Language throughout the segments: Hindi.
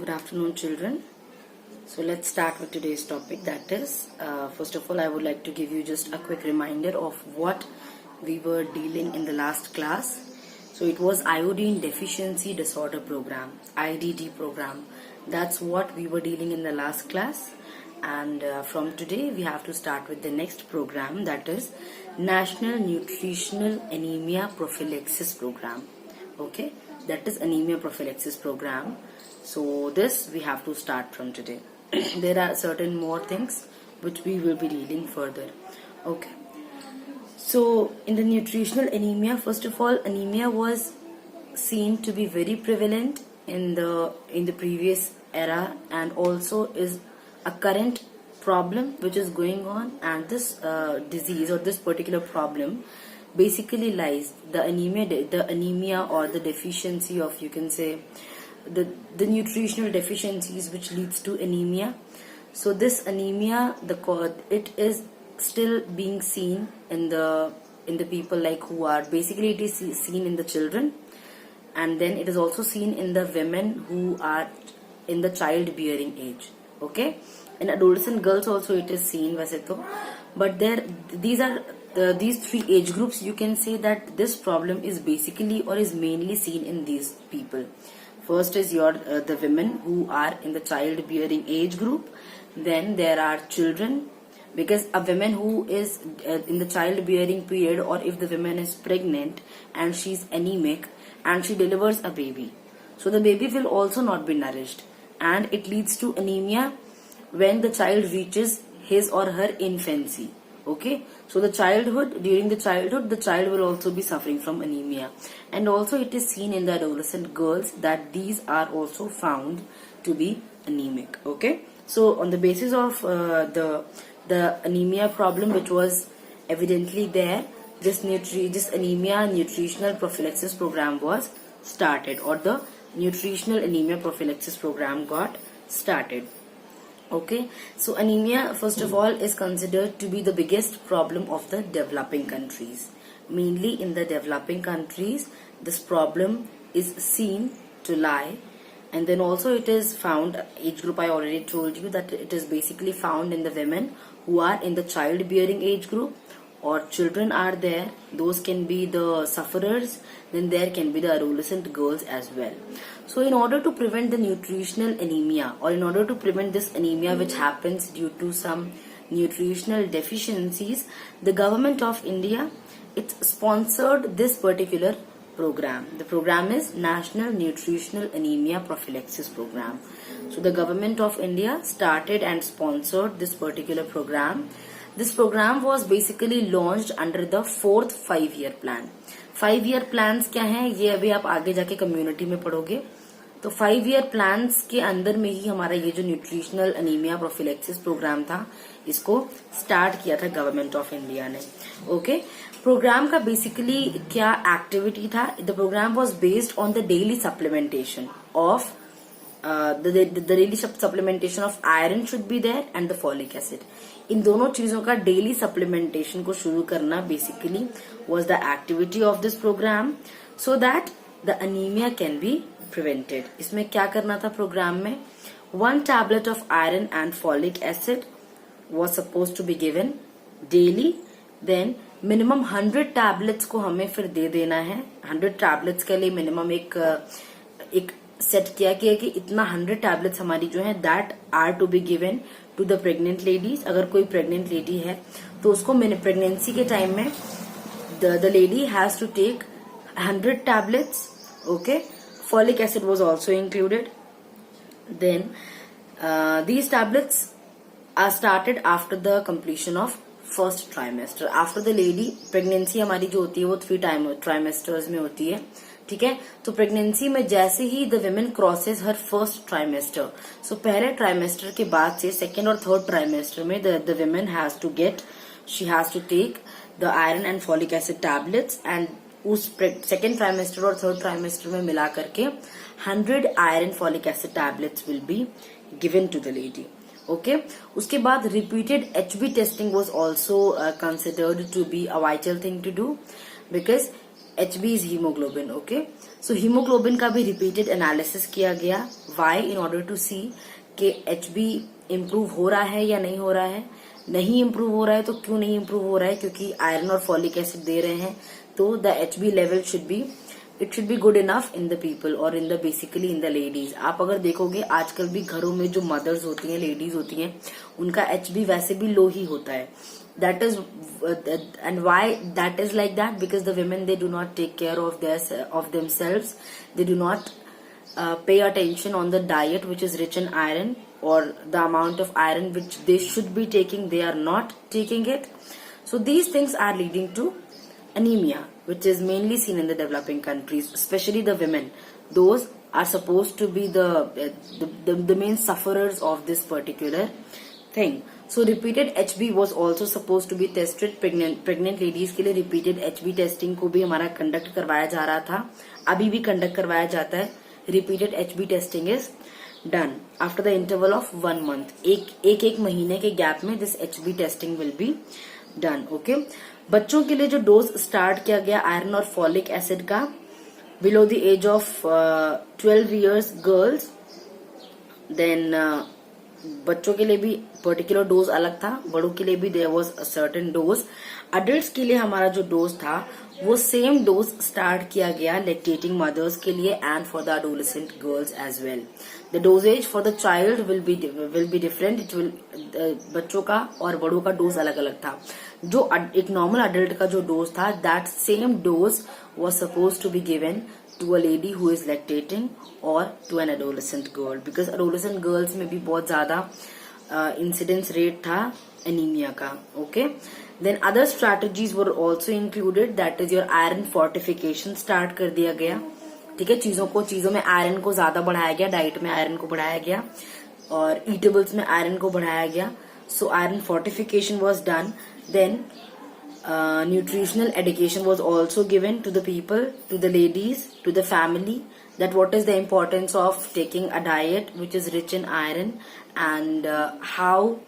Good afternoon, children. So let's start with today's topic. That is, first of all, I would like to give you just a quick reminder of what we were dealing in the last class. So it was Iodine Deficiency Disorder Program, IDD program. That's what we were dealing in the last class. And from today, we have to start with the next program, that is National Nutritional Anemia Prophylaxis Program. Okay, that is anemia prophylaxis program. So this we have to start from today. There are certain more things which we will be dealing further. Okay, so in the nutritional anemia, first of all, anemia was seen to be very prevalent in the previous era, and also is a current problem which is going on. And this disease or this particular problem basically lies the anemia or the deficiency of, you can say, the nutritional deficiencies which leads to anemia. So this anemia, it is still being seen in the people, like who are basically, it is seen in the children, and then it is also seen in the women who are in the childbearing age. Okay, in adolescent girls also it is seen, वैसे तो, but these three age groups, you can say that this problem is basically or is mainly seen in these people. First is the women who are in the childbearing age group. Then there are children, because a woman who is in the childbearing period, or if the woman is pregnant and she's anemic and she delivers a baby, so the baby will also not be nourished, and it leads to anemia when the child reaches his or her infancy. Okay, so during the childhood, the child will also be suffering from anemia. And also it is seen in the adolescent girls that these are also found to be anemic. Okay, so on the basis of the anemia problem which was evidently there, this anemia nutritional prophylaxis program was started, or the nutritional anemia prophylaxis program got started. Okay, so anemia, first of all, is considered to be the biggest problem of the developing countries. Mainly in the developing countries, this problem is seen to lie. And then also it is found, age group I already told you that it is basically found in the women who are in the childbearing age group, or children are there, those can be the sufferers. Then there can be the adolescent girls as well. So in order to prevent the nutritional anemia, or in order to prevent this anemia which happens due to some nutritional deficiencies, the government of India, it sponsored this particular program. The program is National Nutritional Anemia Prophylaxis Program. So the government of India started and sponsored this particular program. This program was basically launched under the 4th 5-year plan. 5-year plans क्या हैं, ये अभी आप आगे जाके कम्युनिटी में पढ़ोगे. तो 5-year plans के अंदर में ही हमारा ये जो न्यूट्रिशनल अनीमिया प्रोफिलेक्सिस प्रोग्राम था, इसको स्टार्ट किया था गवर्नमेंट ऑफ इंडिया ने. ओके, प्रोग्राम का बेसिकली क्या एक्टिविटी था? The programme was based on the daily supplementation of the daily supplementation of iron should be there, and the folic acid. इन दोनों चीजों का डेली सप्लीमेंटेशन को शुरू करना basically was the activity of this program, so that the anemia can be prevented. इसमें क्या करना था प्रोग्राम में? 1 tablet of iron and folic acid was supposed to be given daily. Then minimum 100 tablets को हमें फिर दे देना है. 100 tablets के लिए मिनिमम एक सेट किया कि इतना 100 टैबलेट्स हमारी जो है that are to be given to the pregnant ladies. अगर कोई प्रेग्नेंट लेडी है तो उसको प्रेगनेंसी के टाइम में the lady has to take 100 tablets. Okay, folic acid was also included. Then these tablets are started after the completion of first trimester. After the lady, pregnancy हमारी जो होती है वो 3 ट्राइमेस्टर्स में होती है. ठीक है, तो प्रेगनेंसी में जैसे ही the women crosses her first trimester, so पहले ट्राइमेस्टर के बाद से सेकेंड और थर्ड ट्राइमेस्टर में the women has to take the iron and folic acid tablets. And उस सेकेंड ट्राइमेस्टर और थर्ड ट्राइमेस्टर में मिला करके 100 iron folic acid tablets will be given to the lady. Okay, उसके बाद repeated HB testing was also considered to be a vital thing to do, because HB is hemoglobin. Okay, so haemoglobin का भी रिपीटेड एनालिसिस किया गया, वाई, इन ऑर्डर टू सी कि HB इम्प्रूव हो रहा है या नहीं हो रहा है। नहीं इम्प्रूव हो रहा है तो क्यों नहीं इम्प्रूव हो रहा है, क्योंकि आयरन और फॉलिक एसिड दे रहे हैं, तो the HB level should be good enough in the people और in the basically in the ladies. आप अगर देखोगे आजकल भी घरों में जो मदर्स होती हैं, लेडीज होती हैं, उनका HB वैसे भी लो ही होता है। That is and why that is like that, because the women, they do not take care of themselves. They do not pay attention on the diet which is rich in iron, or the amount of iron which they should be taking, they are not taking it. So these things are leading to anemia, which is mainly seen in the developing countries, especially the women. Those are supposed to be the main sufferers of this particular thing. So repeated HB was also supposed to be tested. pregnant ladies के लिए repeated HB testing को भी हमारा conduct करवाया जा रहा था, अभी भी conduct करवाया जाता है. Repeated HB testing is done after the interval of 1 month. एक महीने के गैप में this HB testing will be done. Okay. बच्चों के लिए जो डोज स्टार्ट किया गया आयरन और फॉलिक एसिड का, below the age of 12 years girls, then बच्चों के लिए भी पर्टिकुलर डोज अलग था, बड़ों के लिए भी there was a certain dose. Adults के लिए हमारा जो डोज था वो सेम डोज स्टार्ट किया गया लैक्टेटिंग मदर्स के लिए and for the adolescent girls as well. The dosages for the child will be different. It will बच्चों का और बड़ों का डोज अलग अलग था. जो एक नॉर्मल अडल्ट का जो डोज था, that same dose was suppose to be given to a lady who is lactating or to an adolescent girl, because adolescent girls में भी बहुत ज्यादा incidence rate था anemia का. Okay, then other strategies were also included, that is your iron fortification start कर दिया गया. ठीक है, चीजों में आयरन को ज्यादा बढ़ाया गया, डाइट में आयरन को बढ़ाया गया और ईटेबल्स में आयरन को बढ़ाया गया. So iron fortification was done. Then nutritional education was also given to the people, to the ladies, to the family, that what is the importance of taking a diet which is rich in iron, and how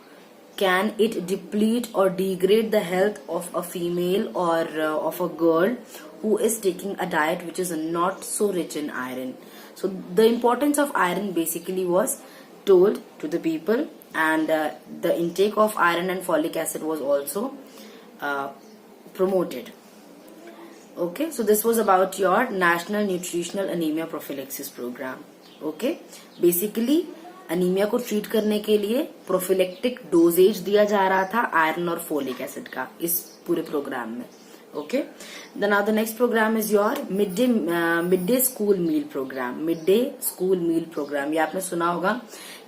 can it deplete or degrade the health of a female or of a girl who is taking a diet which is not so rich in iron. So the importance of iron basically was told to the people, and the intake of iron and folic acid was also promoted. Okay, so this was about your National Nutritional Anemia Prophylaxis Program. Okay, basically anemia को ट्रीट करने के लिए प्रोफिलेक्टिक डोजेज दिया जा रहा था आयरन और फोलिक एसिड का इस पूरे प्रोग्राम में. Okay, then now the next program is your midday school meal program. Midday school meal program, ये आपने सुना होगा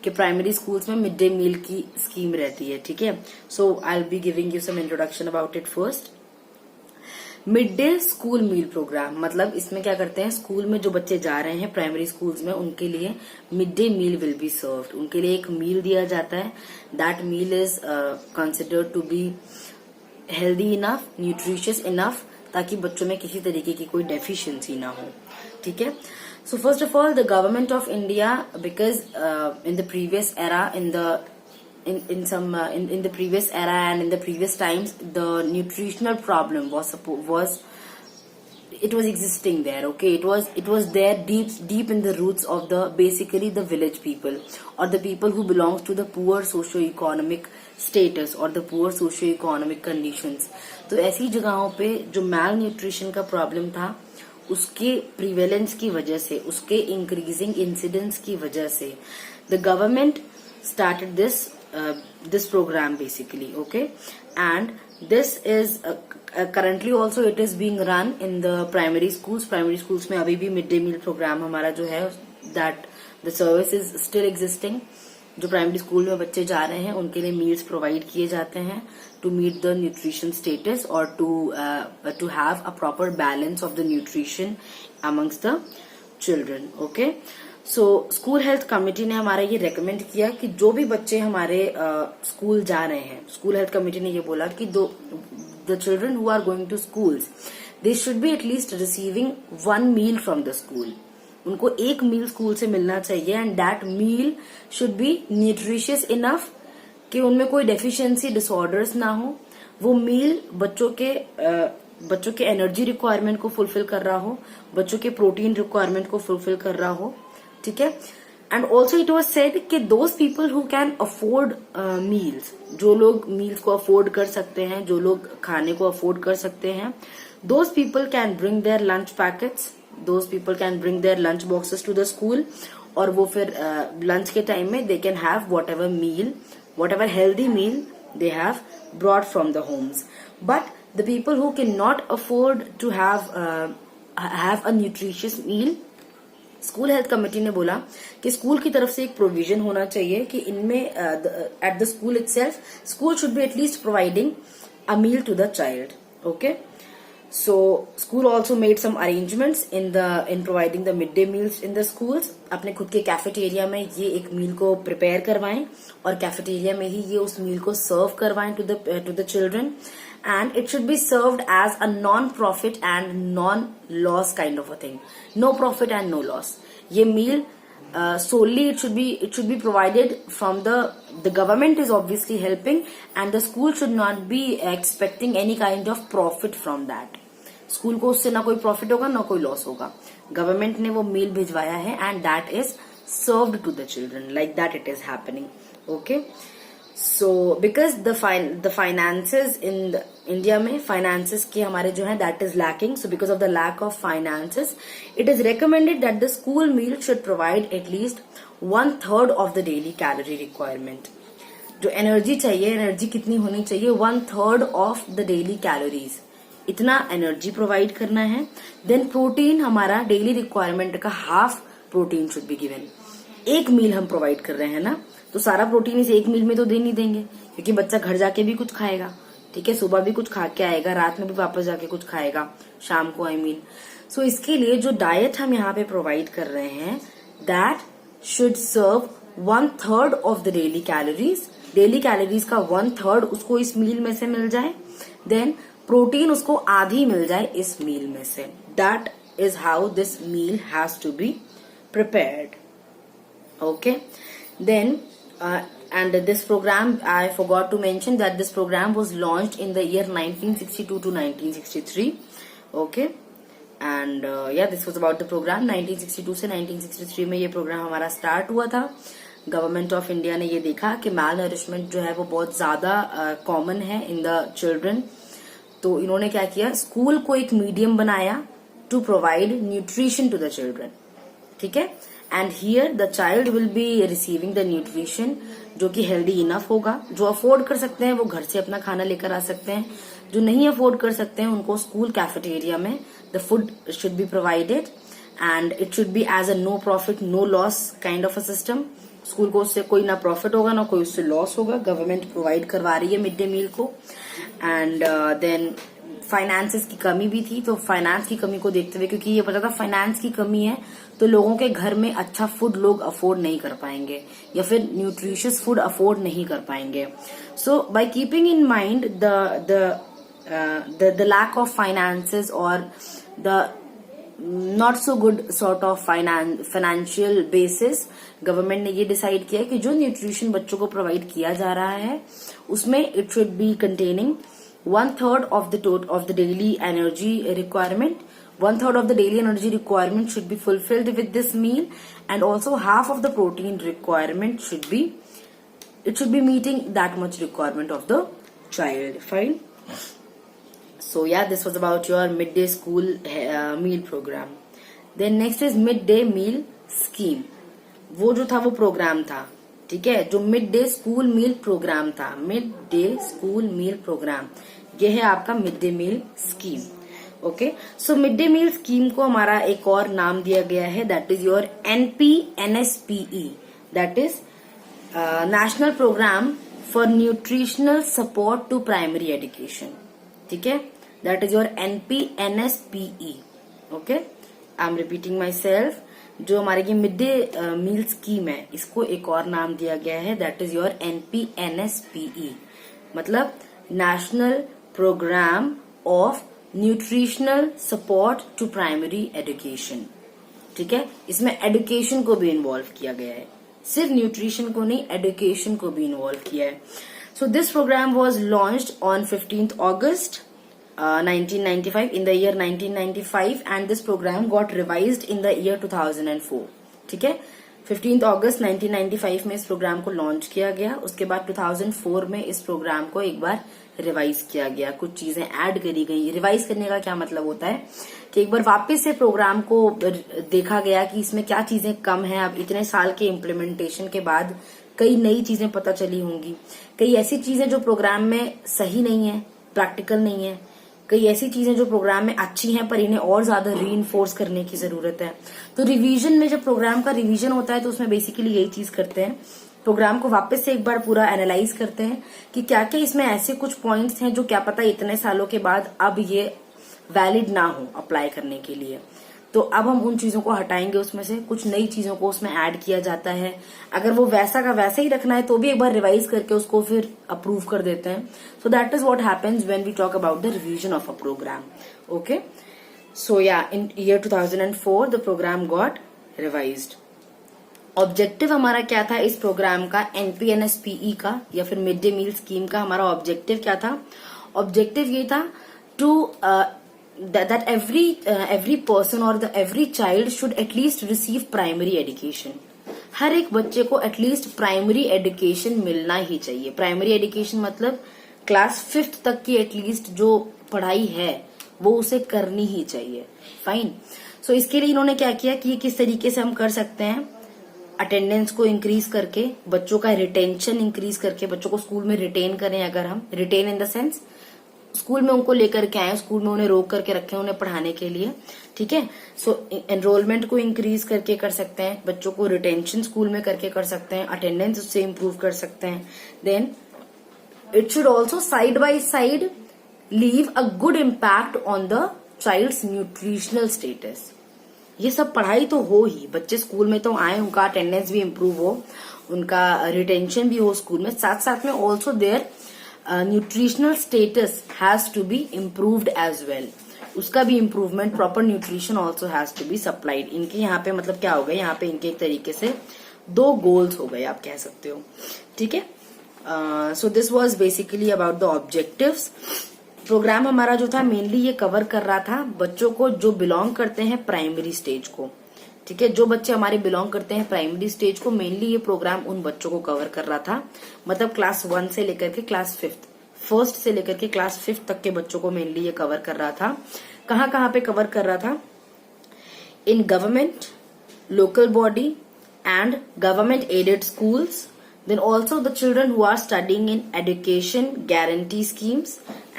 कि प्राइमरी स्कूल्स में मिड डे मील की स्कीम रहती है. ठीक है, so I will be giving you some introduction about it. First, mid day school meal program मतलब इसमें क्या करते हैं, स्कूल में जो बच्चे जा रहे हैं प्राइमरी स्कूल्स में, उनके लिए mid day meal will be served. उनके लिए एक मील दिया जाता है. That meal is considered to be healthy enough, nutritious enough, ताकि बच्चों में किसी तरीके की कोई डेफिशिएंसी ना हो. ठीक है. So first of all, the government of India, because in the previous era, in the previous era and in the previous times, the nutritional problem was existing there. Okay, it was there deep in the roots of the basically the village people, or the people who belongs to the poor socio-economic status or the poor socio-economic conditions. तो ऐसी जगहों पे जो malnutrition का problem था, उसके प्रिवेलेंस की वजह से, उसके इंक्रीजिंग इंसिडेंस की वजह से, the government started this programme basically. Okay, and this is currently also it is being run in the primary schools. Primary schools में अभी भी मिड डे मील प्रोग्राम हमारा जो है, that the service is still existing. जो प्राइमरी स्कूल में बच्चे जा रहे हैं उनके लिए मील्स प्रोवाइड किए जाते हैं to meet the nutrition status or to have a proper balance of the nutrition amongst the children. Okay, so school health committee ने हमारा ये recommend किया कि जो भी बच्चे हमारे स्कूल जा रहे हैं, school health committee ने ये बोला कि the children who are going to schools, they should be at least receiving one meal from the school. उनको एक मील स्कूल से मिलना चाहिए, and that meal should be nutritious enough कि उनमें कोई डेफिशिएंसी डिसऑर्डर्स ना हो. वो मील बच्चों के एनर्जी रिक्वायरमेंट को फुलफिल कर रहा हो, बच्चों के प्रोटीन रिक्वायरमेंट को फुलफिल कर रहा हो, ठीक है। And also it was said कि those people who can afford meals, जो लोग मील्स को अफोर्ड कर सकते हैं, जो लोग खाने को अफोर्ड कर सकते हैं, those people can bring their lunch packets, those people can bring their lunch boxes to the school, और वो फिर लंच के टाइम में they can have whatever meal, whatever healthy meal they have brought from the homes. But the people who cannot afford to have a nutritious meal, school health committee ने बोला कि स्कूल की तरफ से एक प्रोविजन होना चाहिए कि इनमें at the school itself school should be at least providing a meal to the child, okay. So school also made some arrangements in providing the midday meals in the schools. अपने खुद के कैफेटेरिया में ये एक मील को प्रिपेयर करवाएं और कैफेटेरिया में ही ये उस मील को सर्व करवाएं to the children, and it should be served as a non profit and non loss kind of a thing, no profit and no loss. ये meal solely it should be provided from the government is obviously helping, and the school should not be expecting any kind of profit from that. School को उससे ना कोई प्रॉफिट होगा ना कोई लॉस होगा, गवर्नमेंट ने वो मील भिजवाया है and that is served to the children, like that it is happening, okay. So because the finances in India में फाइनेंसेस के हमारे जो है that is lacking, so because of the lack of finances it is recommended that the school meal should provide at least 1/3 of the daily calorie requirement. जो एनर्जी चाहिए, एनर्जी कितनी होनी चाहिए, 1/3 ऑफ द डेली कैलोरीज, इतना एनर्जी प्रोवाइड करना है। देन प्रोटीन, हमारा डेली रिक्वायरमेंट का half protein should be given. एक मील हम प्रोवाइड कर रहे हैं ना, तो सारा प्रोटीन इस एक मील में तो दे नहीं देंगे, क्योंकि बच्चा घर जाके भी कुछ खाएगा, ठीक है, सुबह भी कुछ खा के आएगा, रात में भी वापस जाके कुछ खाएगा, शाम को आई मीन। सो इसके लिए जो डाइट हम यहाँ पे प्रोवाइड कर रहे हैं that should serve 1/3 of the daily calories. Daily calories का 1/3 उसको इस मील में से मिल जाए, देन प्रोटीन उसको आधी मिल जाए इस मील में से। That is how this meal has to be prepared, okay. Then and this program, I forgot to mention that this program was launched in the year 1962 to 1963, okay, and yeah, this was about the program 1962 से 1963 में ये प्रोग्राम हमारा स्टार्ट हुआ था। गवर्नमेंट ऑफ इंडिया ने ये देखा कि माल नरिशमेंट जो है वो बहुत ज्यादा कॉमन है इन द चिल्ड्रन, तो इन्होंने क्या किया, स्कूल को एक मीडियम बनाया to provide nutrition to the children, ठीक है। And here the child will be receiving the nutrition जो कि हेल्दी इनफ होगा। जो अफोर्ड कर सकते हैं वो घर से अपना खाना लेकर आ सकते हैं, जो नहीं अफोर्ड कर सकते हैं उनको स्कूल कैफेटेरिया में the food should be provided, and it should be as a no profit no loss kind of a system. School को उससे कोई ना प्रॉफिट होगा ना कोई उससे लॉस होगा, गवर्नमेंट प्रोवाइड करवा रही है मिड डे मील को। एंड देन फाइनेंसेस की कमी भी थी, तो फाइनेंस की कमी को देखते हुए, क्योंकि ये पता था फाइनेंस की कमी है तो लोगों के घर में अच्छा फूड लोग अफोर्ड नहीं कर पाएंगे या फिर न्यूट्रिशियस फूड अफोर्ड नहीं कर पाएंगे। So by keeping in mind the lack of finances और the not so good sort of financial basis, government ने ये डिसाइड किया कि जो न्यूट्रिशन बच्चों को प्रोवाइड किया जा रहा है उसमें it should be containing 1/3 of the daily energy requirement. 1/3 of the daily energy requirement should be fulfilled with this meal, and also half of the protein requirement should be meeting that much requirement of the child. Fine. So yeah, this was about your midday school meal program. Then next is midday meal scheme. वो जो था वो प्रोग्राम था, ठीक है, जो mid day school meal programme था, mid day school meal programme, ये है आपका mid day meal scheme, okay. So mid day meal scheme को हमारा एक और नाम दिया गया है, that is your NPNSPE, that is national programme for nutritional support to primary education, ठीक है, that is your NPNSPE, okay. I am repeating myself, जो हमारे ये मिड डे मील स्कीम है इसको एक और नाम दिया गया है, दैट इज योर NPNSPE, मतलब national programme of nutritional support to primary education, ठीक है। इसमें एजुकेशन को भी इन्वॉल्व किया गया है, सिर्फ न्यूट्रिशन को नहीं एजुकेशन को भी इन्वॉल्व किया है। So this programme was launched on 15th August 1995, in the year 1995, and this program got revised in the year 2004. ठीक है, 15 अगस्त 1995 में इस प्रोग्राम को लॉन्च किया गया. उसके बाद 2004 में इस प्रोग्राम को एक बार रिवाइज किया गया, कुछ चीजें ऐड करी गई. रिवाइज करने का क्या मतलब होता है कि एक बार वापस से प्रोग्राम को देखा गया कि इसमें क्या चीजें कम है. अब इतने साल के इम्प्लीमेंटेशन के बाद कई नई चीजें पता चली होंगी, कई ऐसी चीजें जो प्रोग्राम में सही नहीं है, प्रैक्टिकल नहीं है, कई ऐसी चीजें जो प्रोग्राम में अच्छी हैं पर इन्हें और ज्यादा रीइंफोर्स करने की जरूरत है. तो रिवीजन में जब प्रोग्राम का रिवीजन होता है तो उसमें बेसिकली यही चीज करते हैं, प्रोग्राम को वापस से एक बार पूरा एनालाइज करते हैं कि क्या क्या इसमें ऐसे कुछ पॉइंट्स हैं जो क्या पता इतने सालों के बाद अब ये वैलिड ना हो अप्लाई करने के लिए. तो अब हम उन चीजों को हटाएंगे, उसमें से कुछ नई चीजों को उसमें ऐड किया जाता है. अगर वो वैसा का वैसा ही रखना है तो भी एक बार रिवाइज करके उसको फिर अप्रूव कर देते हैं. So that is what happens when we talk about the revision of a program. Okay, so या in year 2004 the program got revised. Objective हमारा क्या था इस प्रोग्राम का, एनपीएनएसपीई का या फिर मिड डे मील स्कीम का हमारा ऑब्जेक्टिव क्या था? ऑब्जेक्टिव ये था to that every person or every child should at least receive primary education. हर एक बच्चे को एटलीस्ट प्राइमरी एजुकेशन मिलना ही चाहिए. प्राइमरी एजुकेशन मतलब क्लास 5th तक की एटलीस्ट जो पढ़ाई है वो उसे करनी ही चाहिए. फाइन. सो इसके लिए इन्होंने क्या किया कि ये किस तरीके से हम कर सकते हैं, अटेंडेंस को इंक्रीज करके, बच्चों का रिटेंशन इंक्रीज करके, बच्चों को स्कूल में रिटेन करें. अगर हम retain in the sense school में उनको लेकर के आए, स्कूल में उन्हें रोक करके रखे उन्हें पढ़ाने के लिए. ठीक है, सो एनरोलमेंट को इंक्रीज करके कर सकते हैं, बच्चों को रिटेंशन स्कूल में करके कर सकते हैं, अटेंडेंस उससे इम्प्रूव कर सकते हैं. Then it should also side by side leave a good impact on the child's nutritional status. ये सब पढ़ाई तो हो ही, बच्चे स्कूल में तो आए, उनका अटेंडेंस भी इम्प्रूव हो, उनका रिटेंशन भी हो स्कूल में, साथ साथ में also there nutritional status has to be improved as well. उसका भी improvement, proper nutrition also has to be supplied. इनके यहाँ पे मतलब क्या हो गया, यहाँ पे इनके एक तरीके से 2 गोल्स हो गए आप कह सकते हो. ठीक है, so this was basically about the objectives. Program हमारा जो था मेनली ये कवर कर रहा था बच्चों को जो बिलोंग करते हैं प्राइमरी स्टेज को. ठीक है, जो बच्चे हमारे बिलोंग करते हैं प्राइमरी स्टेज को, मेनली ये प्रोग्राम उन बच्चों को कवर कर रहा था. मतलब क्लास 1 से लेकर के क्लास 5th, फर्स्ट से लेकर के क्लास 5th तक के बच्चों को मेनली ये कवर कर रहा था. कहाँ कहाँ पे कवर कर रहा था? In government, local body and government aided schools. Then also the children who are studying in education guarantee schemes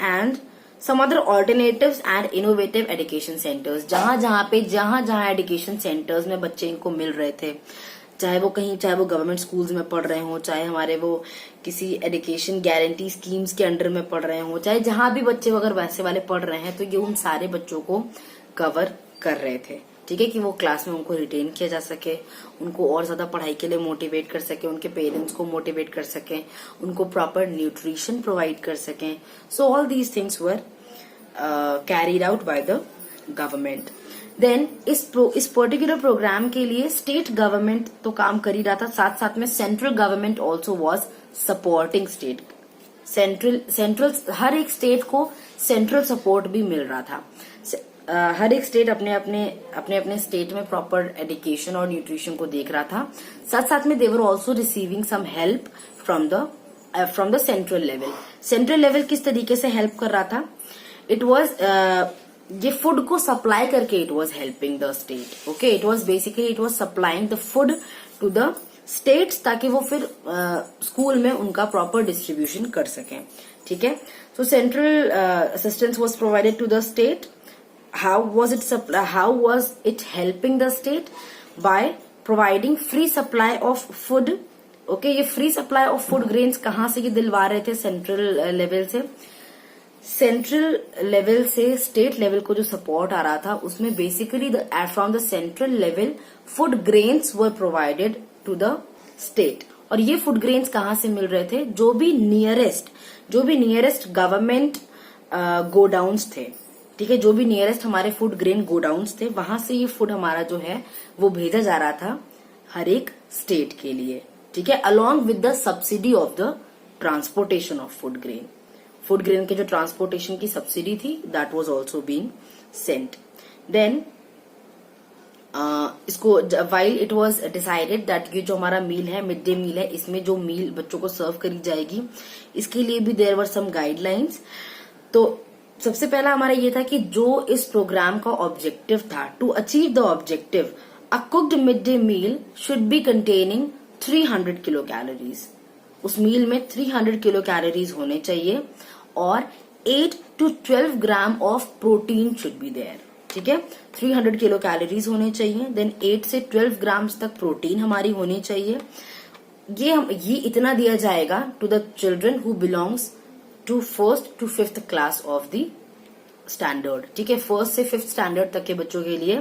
and some other alternatives and innovative education centers. जहाँ education centers में बच्चे इनको मिल रहे थे, चाहे वो गवर्नमेंट स्कूल्स में पढ़ रहे हो, चाहे हमारे वो किसी एजुकेशन गारंटी स्कीम्स के अंडर में पढ़ रहे हो, चाहे जहां भी बच्चे अगर वैसे वाले पढ़ रहे हैं, तो ये उन सारे बच्चों को कवर कर रहे थे. ठीक है, कि वो क्लास में उनको रिटेन किया जा सके, उनको और ज्यादा पढ़ाई के लिए मोटिवेट कर सके, उनके पेरेंट्स को मोटिवेट कर सके, उनको प्रॉपर न्यूट्रिशन प्रोवाइड कर सकें. So all these things were carried out by the government. Then इस पर्टिकुलर प्रोग्राम के लिए स्टेट गवर्नमेंट तो काम कर ही रहा था, साथ साथ में central government also was supporting state. Central हर एक स्टेट को सेंट्रल सपोर्ट भी मिल रहा था. हर एक स्टेट अपने अपने स्टेट में प्रॉपर एजुकेशन और न्यूट्रिशन को देख रहा था. साथ साथ में they were also receiving some help from the central level. Central level किस तरीके से हेल्प कर रहा था? इट वॉज ये फूड को सप्लाई करके it was helping the state. Okay, it was supplying the food to the states ताकि वो फिर स्कूल में उनका प्रॉपर डिस्ट्रीब्यूशन कर सकें. ठीक है, so central assistance was provided to the state. How was it helping the state? By providing free supply of food. Okay, ये free supply of food grains कहाँ से ये दिलवा रहे थे? सेंट्रल लेवल से. सेंट्रल लेवल से स्टेट लेवल को जो सपोर्ट आ रहा था उसमें basically from the central level food grains were provided to the state. और ये फूड ग्रेन्स कहाँ से मिल रहे थे? जो भी नियरेस्ट गवर्नमेंट गोडाउन्स थे. ठीक है, जो भी नियरेस्ट हमारे फूड ग्रेन गोडाउन्स थे, वहां से ये फूड हमारा जो है वो भेजा जा रहा था हर एक स्टेट के लिए. ठीक है, along with the subsidy of the transportation of food grain. Food grain के जो ट्रांसपोर्टेशन की सब्सिडी थी that was also being sent. Then इसको while it was decided that ये जो हमारा मील है, मिड डे मील है, इसमें जो मील बच्चों को सर्व करी जाएगी इसके लिए भी देयर वर सम गाइडलाइंस. तो सबसे पहला हमारा ये था कि जो इस प्रोग्राम का ऑब्जेक्टिव था, to achieve the objective a cooked mid day meal should be containing 300 kilo calories. उस मील में 300 किलो कैलोरीज होने चाहिए और 8 to 12 gram of protein should be there. ठीक है, 300 किलो कैलोरीज होने चाहिए, देन 8 से 12 ग्राम्स तक प्रोटीन हमारी होनी चाहिए. ये इतना दिया जाएगा to the children who belongs to 1st to 5th class of the standard. ठीक है, 1st से 5th स्टैंडर्ड तक के बच्चों के लिए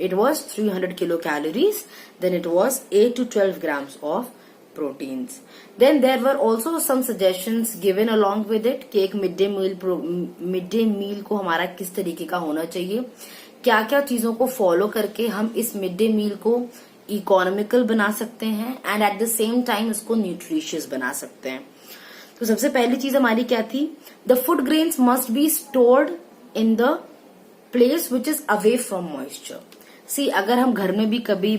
it was 300 kilo calories, then it was 8 to 12 grams of proteins. Then there were also some suggestions given along with it कि एक मिड डे मील को हमारा किस तरीके का होना चाहिए, क्या क्या चीजों को फॉलो करके हम इस मिड डे मील को इकोनॉमिकल बना सकते हैं and at the same time उसको न्यूट्रिशियस बना सकते हैं. तो सबसे पहली चीज हमारी क्या थी, the food grains must be stored in the place which is away from moisture. See अगर हम घर में भी कभी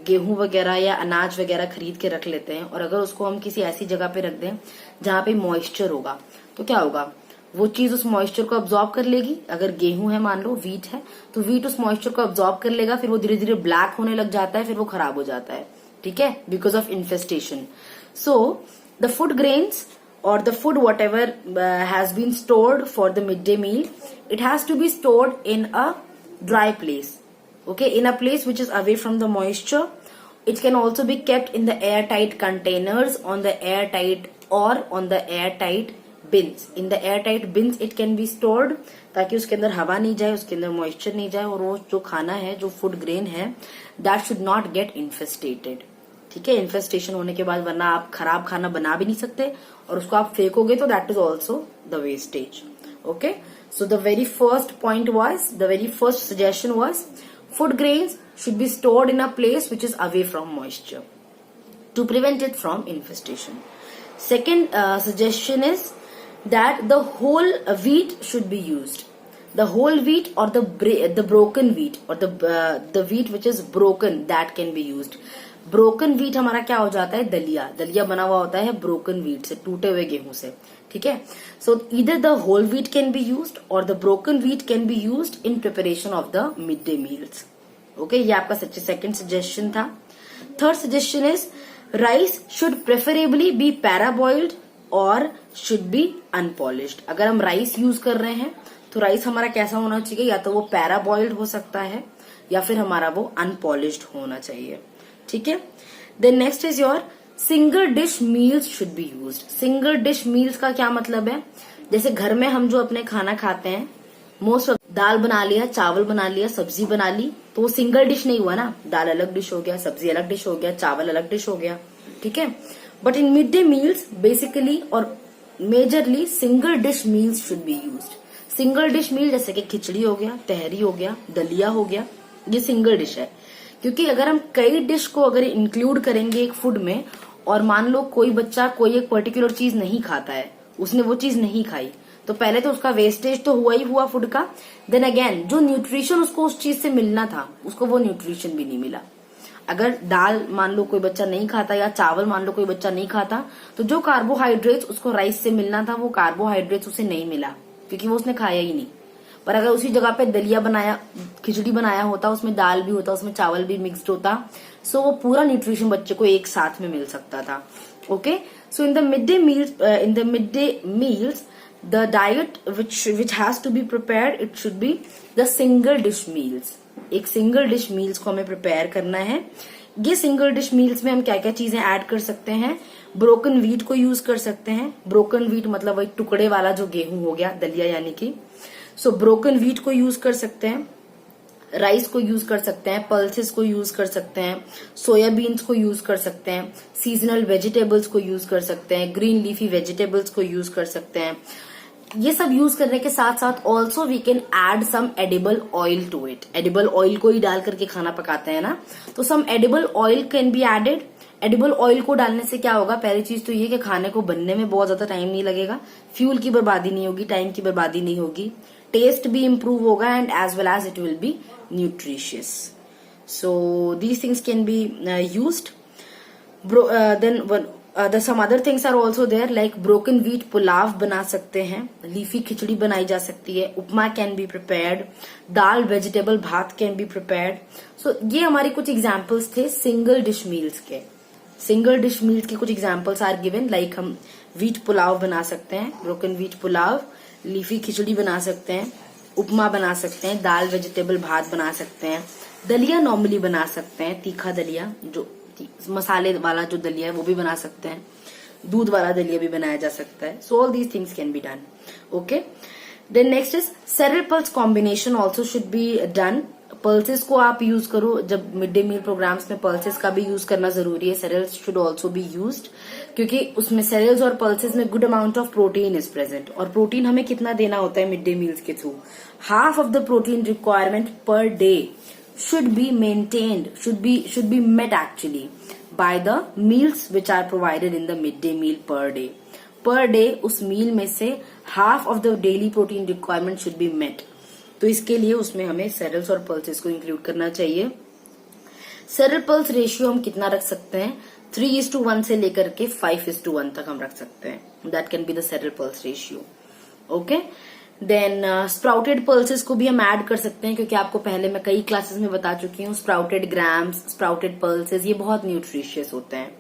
गेहूं वगैरह या अनाज वगैरह खरीद के रख लेते हैं और अगर उसको हम किसी ऐसी जगह पे रख दें जहां पे मॉइस्चर होगा, तो क्या होगा, वो चीज उस मॉइस्चर को अब्सॉर्ब कर लेगी. अगर गेहूं है, मान लो वीट है, तो वीट उस मॉइस्चर को अब्सॉर्ब कर लेगा, फिर वो धीरे धीरे ब्लैक होने लग जाता है, फिर वो खराब हो जाता है. ठीक है, because of infestation. So the food grains or the food whatever has been stored for the midday meal, it has to be stored in a dry place. Okay, in a place which is away from the moisture. It can also be kept in the airtight containers, on the airtight or on the airtight bins. In the airtight bins it can be stored ताकि उसके अंदर हवा नहीं जाए, उसके अंदर मॉइस्चर नहीं जाए और वो जो खाना है, जो फूड ग्रेन है, that should not get infestated. ठीक है, इन्फेस्टेशन होने के बाद वरना आप खराब खाना बना भी नहीं सकते और उसको आप फेंकोगे तो that is also the wastage. Okay, so the very first point was, the very first suggestion was food grains should be stored in a place which is away from moisture to prevent it from infestation. Second suggestion is that the whole wheat should be used. The whole wheat or the broken wheat or the wheat which is broken, that can be used. Broken wheat हमारा क्या हो जाता है, दलिया बना हुआ होता है ब्रोकन व्हीट से, टूटे हुए गेहूं से. ठीक है, so either the whole wheat can be used और the broken wheat can be used in preparation of the mid day meals. Okay, ये आपका सेकंड सजेशन था. Third suggestion is rice should preferably be parboiled और शुड बी अनपॉलिश्ड. अगर हम राइस यूज कर रहे हैं तो राइस हमारा कैसा होना चाहिए, या तो वो पैराबॉइल्ड हो सकता है या फिर हमारा वो अनपॉलिश्ड होना चाहिए. ठीक है, then next is your single dish meals should be used. Single dish meals का क्या मतलब है, जैसे घर में हम जो अपने खाना खाते हैं, मोस्ट दाल बना लिया, चावल बना लिया, सब्जी बना ली, तो वो सिंगल डिश नहीं हुआ ना, दाल अलग डिश हो गया, सब्जी अलग डिश हो गया, चावल अलग डिश हो गया. ठीक है, but in mid day meals basically और majorly single dish meals should be used. Single dish meal जैसे कि खिचड़ी हो गया, तहरी हो गया, दलिया हो गया, ये सिंगल डिश है. क्योंकि अगर हम कई डिश को अगर इंक्लूड करेंगे एक फूड में और मान लो कोई बच्चा कोई एक पर्टिकुलर चीज नहीं खाता है, उसने वो चीज नहीं खाई, तो पहले तो उसका वेस्टेज तो हुआ ही हुआ फूड का, देन अगेन जो न्यूट्रिशन उसको उस चीज से मिलना था उसको वो न्यूट्रिशन भी नहीं मिला. अगर दाल मान लो कोई बच्चा नहीं खाता या चावल मान लो कोई बच्चा नहीं खाता, तो जो कार्बोहाइड्रेट्स उसको राइस से मिलना था वो कार्बोहाइड्रेट्स उसे नहीं मिला क्योंकि वो उसने खाया ही नहीं. पर अगर उसी जगह पे दलिया बनाया, खिचड़ी बनाया होता, उसमें दाल भी होता, उसमें चावल भी मिक्स्ड होता, सो वो पूरा न्यूट्रिशन बच्चे को एक साथ में मिल सकता था. Okay, so in the mid day meals the diet which has to be prepared, it should be the single dish meals. एक सिंगल डिश मील्स को हमें प्रिपेयर करना है. ये सिंगल डिश मील्स में हम क्या क्या चीजें ऐड कर सकते हैं, ब्रोकन व्हीट को यूज कर सकते हैं. ब्रोकन व्हीट मतलब वही टुकड़े वाला जो गेहूं हो गया, दलिया यानी कि. सो ब्रोकन व्हीट को यूज कर सकते हैं, राइस को यूज कर सकते हैं, पल्सेस को यूज कर सकते हैं, सोयाबीन्स को यूज कर सकते हैं, सीजनल वेजिटेबल्स को यूज कर सकते हैं, ग्रीन लीफी वेजिटेबल्स को यूज कर सकते हैं. ये सब यूज करने के साथ साथ also we can add some edible oil to it. Edible oil को ही डाल करके खाना पकाते हैं ना, तो some edible oil can be added. Edible oil को डालने से क्या होगा, पहली चीज तो ये कि खाने को बनने में बहुत ज्यादा टाइम नहीं लगेगा, फ्यूल की बर्बादी नहीं होगी, टाइम की बर्बादी नहीं होगी, टेस्ट भी इम्प्रूव होगा and as well as it will be nutritious. So these things can be used. Then some other things are also there like broken wheat pulao बना सकते हैं, लीफी खिचड़ी बनाई जा सकती है, upma can be prepared, dal vegetable bhat can be prepared. So ये हमारे कुछ एग्जाम्पल्स थे सिंगल डिश मील्स के. सिंगल डिश मील्स के कुछ एग्जाम्पल्स आर गिवन लाइक हम व्हीट पुलाव बना सकते हैं, ब्रोकन व्हीट पुलाव, लीफी खिचड़ी बना सकते हैं, उपमा बना सकते हैं, दाल वेजिटेबल भात बना सकते हैं, दलिया नॉर्मली बना सकते हैं, तीखा दलिया जो मसाले वाला जो दलिया है वो भी बना सकते हैं, दूध वाला दलिया भी बनाया जा सकता है. So all these things can be done. Okay, then next is cereal pulse combination also should be done. Pulses को आप यूज करो, जब मिड डे मील प्रोग्राम्स में पल्सेस का भी यूज करना जरूरी है. Cereals should also be used क्योंकि उसमें सेरेल्स और पल्सेस में good amount of protein is present. और प्रोटीन हमें कितना देना होता है मिड डे मील्स के through, half of the protein requirement per day should be maintained, should be met actually by the meals which are provided in the midday meal per day. Per day उस मील में से half of the daily protein requirement should be met. तो इसके लिए उसमें हमें सेरेल्स और पल्सेस को इंक्लूड करना चाहिए. सेरेल पल्स रेशियो हम कितना रख सकते हैं, 3:1 से लेकर के 5:1 तक हम रख सकते हैं. That can be the cereal pulse ratio. Okay, then sprouted pulses को भी हम ऐड कर सकते हैं क्योंकि आपको पहले मैं कई क्लासेस में बता चुकी हूँ स्प्राउटेड ग्राम्स, स्प्राउटेड पल्सेस ये बहुत न्यूट्रिशियस होते हैं.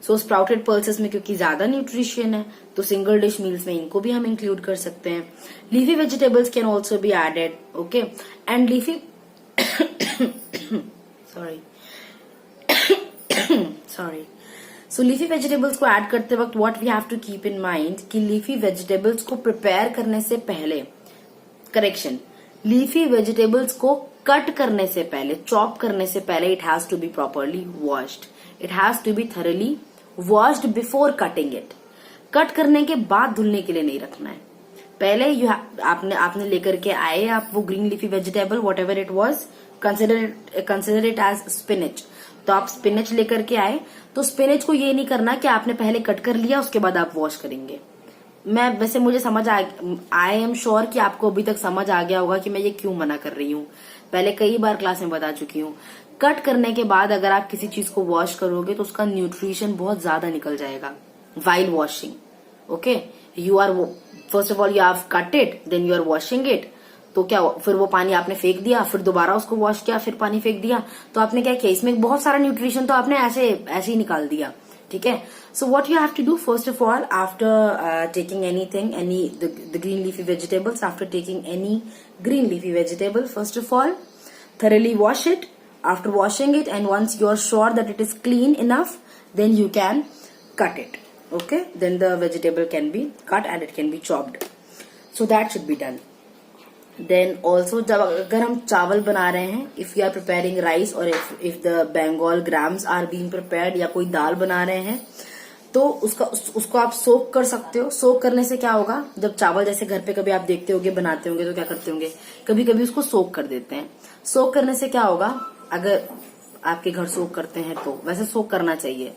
सो स्प्राउटेड पल्सेस में क्योंकि ज्यादा न्यूट्रिशन है तो सिंगल डिश मील्स में इनको भी हम इंक्लूड कर सकते हैं. Leafy vegetables can also be added. Okay, and leafy sorry so leafy vegetables को ऐड करते वक्त what we have to keep in mind कि लीफी वेजिटेबल्स को प्रिपेयर करने से पहले, करेक्शन, लीफी वेजिटेबल्स को कट करने से पहले, चॉप करने से पहले it has to be properly washed. It has to be thoroughly washed before cutting it. Cut करने के बाद धुलने के लिए नहीं रखना है. पहले आपने लेकर के आए आप वो green leafy vegetable whatever it was, consider it as spinach. तो आप स्पिनच लेकर के आए तो स्पिनच को ये नहीं करना कि आपने पहले कट कर लिया उसके बाद आप वॉश करेंगे. मैं वैसे मुझे समझ आई एम श्योर कि आपको अभी तक समझ आ गया होगा कि मैं ये क्यों मना कर रही हूँ. पहले कई बार क्लास में बता चुकी हूँ. कट करने के बाद अगर आप किसी चीज को वॉश करोगे तो उसका न्यूट्रिशन बहुत ज्यादा निकल जाएगा while washing. Okay, you are first of all you have cut it, then you are washing it. तो क्या फिर वो पानी आपने फेंक दिया, फिर दोबारा उसको वॉश किया, फिर पानी फेंक दिया, तो आपने क्या किया, इसमें बहुत सारा न्यूट्रिशन तो आपने ऐसे ही निकाल दिया. ठीक है, so what you have to do first of all after taking any the green leafy vegetables, after taking any green leafy vegetable, first of all thoroughly wash it. After washing it and once you are sure that it is clean enough, then you can cut it. Okay, then the vegetable can be cut and it can be chopped. So that should be done. Then also जब अगर हम चावल बना रहे हैं, if you are preparing rice or if the Bengal grams are being prepared या कोई दाल बना रहे हैं तो उसको आप सोक कर सकते हो. सोक करने से क्या होगा, जब चावल जैसे घर पे कभी आप देखते होंगे बनाते होंगे तो क्या करते होंगे, कभी कभी उसको सोक कर देते हैं. सोक करने से क्या होगा, अगर आपके घर सोक करते हैं तो वैसे सोक करना चाहिए.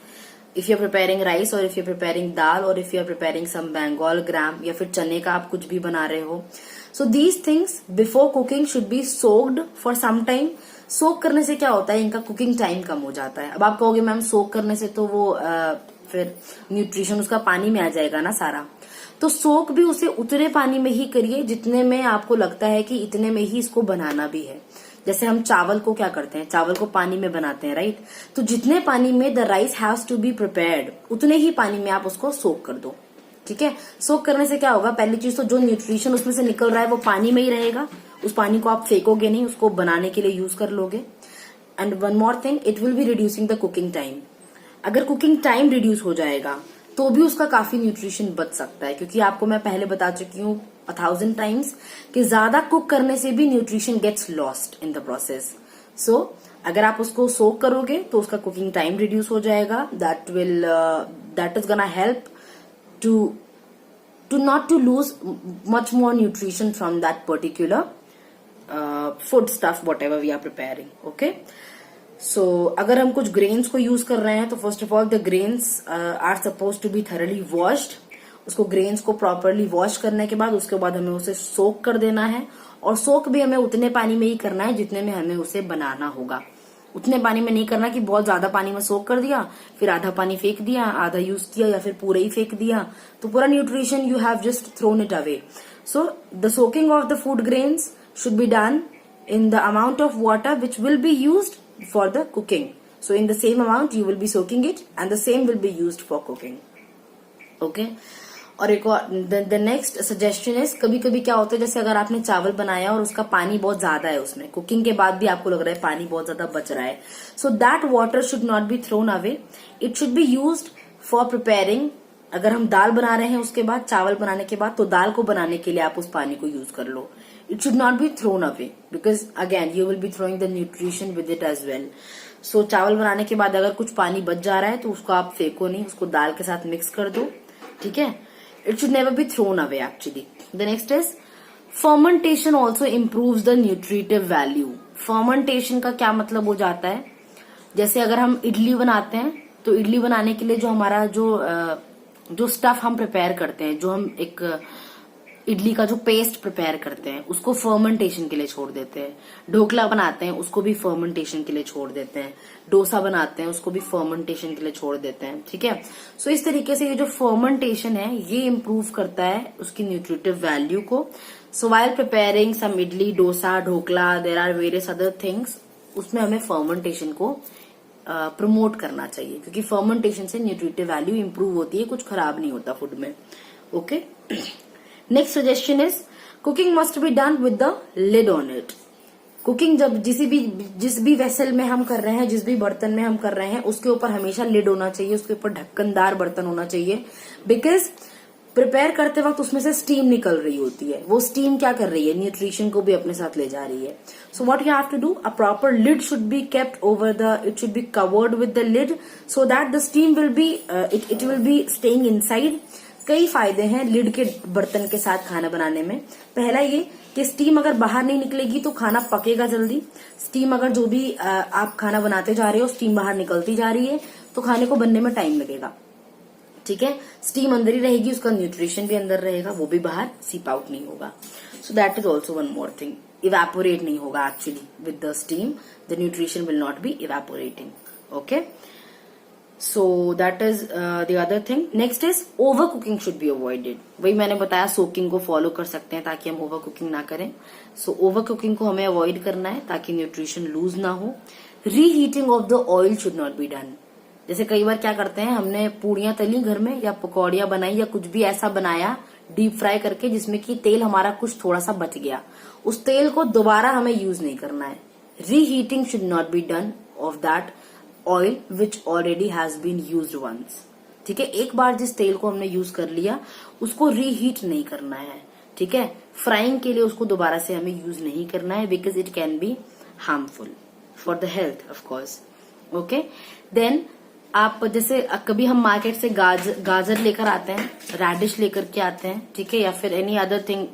If you are preparing rice और if you are preparing dal और if you are preparing some Bengal gram या फिर चने का आप कुछ भी बना रहे हो, so these things before cooking should be soaked for some time. Soak करने से क्या होता है, इनका कुकिंग टाइम कम हो जाता है. अब आप कहोगे मैम सोक करने से तो वो फिर न्यूट्रिशन उसका पानी में आ जाएगा ना सारा. तो सोक भी उसे उतने पानी में ही करिए जितने में आपको लगता है कि इतने में ही इसको बनाना भी है. जैसे हम चावल को क्या करते हैं, चावल को पानी में बनाते हैं, राइट. तो जितने पानी में the rice has to be prepared उतने ही पानी में आप उसको सोक कर दो. ठीक है, सोक करने से क्या होगा, पहली चीज तो जो न्यूट्रिशन उसमें से निकल रहा है वो पानी में ही रहेगा. उस पानी को आप फेंकोगे नहीं, उसको बनाने के लिए यूज कर लोगे. And one more thing, it will B reducing the cooking time. अगर कुकिंग टाइम रिड्यूस हो जाएगा तो भी उसका काफी न्यूट्रिशन बच सकता है क्योंकि आपको मैं पहले बता चुकी हूँ 1000 टाइम्स कि ज्यादा कुक करने से भी nutrition gets lost in the process. So अगर आप उसको सोक करोगे तो उसका कुकिंग टाइम रिड्यूस हो जाएगा. That is gonna help to not to lose much more nutrition from that particular food stuff whatever we are preparing. Okay, अगर हम कुछ ग्रेन्स को यूज कर रहे हैं तो first of all the grains are suppose to be thoroughly washed. उसको ग्रेन्स को प्रॉपरली वॉश करने के बाद उसके बाद हमें उसे सोक कर देना है, और सोक भी हमें उतने पानी में ही करना है जितने में हमें उसे बनाना होगा। उतने पानी में नहीं करना कि बहुत ज्यादा पानी में सोक कर दिया, फिर आधा पानी फेंक दिया, आधा यूज किया, या फिर पूरा ही फेंक दिया, तो पूरा nutrition you have just throne it away. So the soaking of the food grains should be done in the amount of water which will be used for the cooking. So in the same amount you will be soaking it and the same will be used for cooking. Okay. और एक और the next suggestion is, कभी कभी क्या होता है जैसे अगर आपने चावल बनाया और उसका पानी बहुत ज्यादा है, उसमें कुकिंग के बाद भी आपको लग रहा है पानी बहुत ज्यादा बच रहा है, so that water should not be thrown away. It should be used for preparing. अगर हम दाल बना रहे हैं उसके बाद, चावल बनाने के बाद, तो दाल को बनाने के लिए आप उस पानी को यूज कर लो. It should not be thrown away because again you will be throwing the nutrition with it as well. So चावल बनाने के बाद अगर कुछ पानी बच जा रहा है तो उसको आप फेंको नहीं, उसको दाल के साथ मिक्स कर दो. ठीक है. It should never be thrown away actually. The next is fermentation also improves the nutritive value. Fermentation का क्या मतलब हो जाता है, जैसे अगर हम इडली बनाते हैं तो इडली बनाने के लिए जो हमारा जो स्टफ हम प्रिपेयर करते हैं, जो हम एक इडली का जो पेस्ट प्रिपेयर करते हैं उसको फर्मेंटेशन के लिए छोड़ देते हैं. ढोकला बनाते हैं उसको भी फर्मेंटेशन के लिए छोड़ देते हैं. डोसा बनाते हैं उसको भी फर्मेंटेशन के लिए छोड़ देते हैं. ठीक है. सो इस तरीके से ये जो फर्मेंटेशन है ये इम्प्रूव करता है उसकी न्यूट्रिटिव वैल्यू को. So while preparing some idli, dosa, dhokla, there are various other things, उसमें हमें फर्मेंटेशन को प्रमोट करना चाहिए, क्योंकि फर्मेंटेशन से न्यूट्रिटिव वैल्यू इंप्रूव होती है, कुछ खराब नहीं होता फूड में. Okay. Next suggestion is cooking must be done with the lid on it. Cooking जब जिस भी वेसल में हम कर रहे हैं, जिस भी बर्तन में हम कर रहे हैं, उसके ऊपर हमेशा लिड होना चाहिए, उसके ऊपर ढक्कनदार बर्तन होना चाहिए. बिकॉज प्रिपेयर करते वक्त उसमें से स्टीम निकल रही होती है. वो स्टीम क्या कर रही है, न्यूट्रिशन को भी अपने साथ ले जा रही है. So what you have to do, a proper lid should be kept over the, it should be covered with the lid so that the steam will be it will be staying inside. कई फायदे हैं लिड के बर्तन के साथ खाना बनाने में. पहला ये कि स्टीम अगर बाहर नहीं निकलेगी तो खाना पकेगा जल्दी. स्टीम अगर जो भी आप खाना बनाते जा रहे हो स्टीम बाहर निकलती जा रही है तो खाने को बनने में टाइम लगेगा. ठीक है. स्टीम अंदर ही रहेगी, उसका न्यूट्रिशन भी अंदर रहेगा, वो भी बाहर सीप आउट नहीं होगा. सो that is also one more thing. Evaporate नहीं होगा actually with the steam, the nutrition will not be evaporating. Okay. So that is the other thing. Next is overcooking should be avoided. वही मैंने बताया, सोकिंग को फॉलो कर सकते हैं ताकि हम ओवरकुकिंग ना करें. सो ओवरकुकिंग को हमें अवॉइड करना है ताकि न्यूट्रिशन लूज ना हो. Reheating of the oil should not be done. जैसे कई बार क्या करते हैं, हमने पूड़ियां तली घर में या पकौड़ियां बनाई या कुछ भी ऐसा बनाया डीप फ्राई करके जिसमें कि तेल हमारा कुछ थोड़ा सा बच गया, उस तेल को दोबारा हमें यूज नहीं करना है. Reheating should not be done of that oil which already has been used once. ठीक है. एक बार जिस तेल को हमने यूज कर लिया उसको रीहीट नहीं करना है. ठीक है. फ्राइंग के लिए उसको दोबारा से हमें यूज नहीं करना है because it can be harmful for the health of course. Okay. Then आप जैसे कभी हम मार्केट से गाजर लेकर आते हैं, रेडिश लेकर के आते हैं. ठीक है. या फिर एनी अदर थिंग,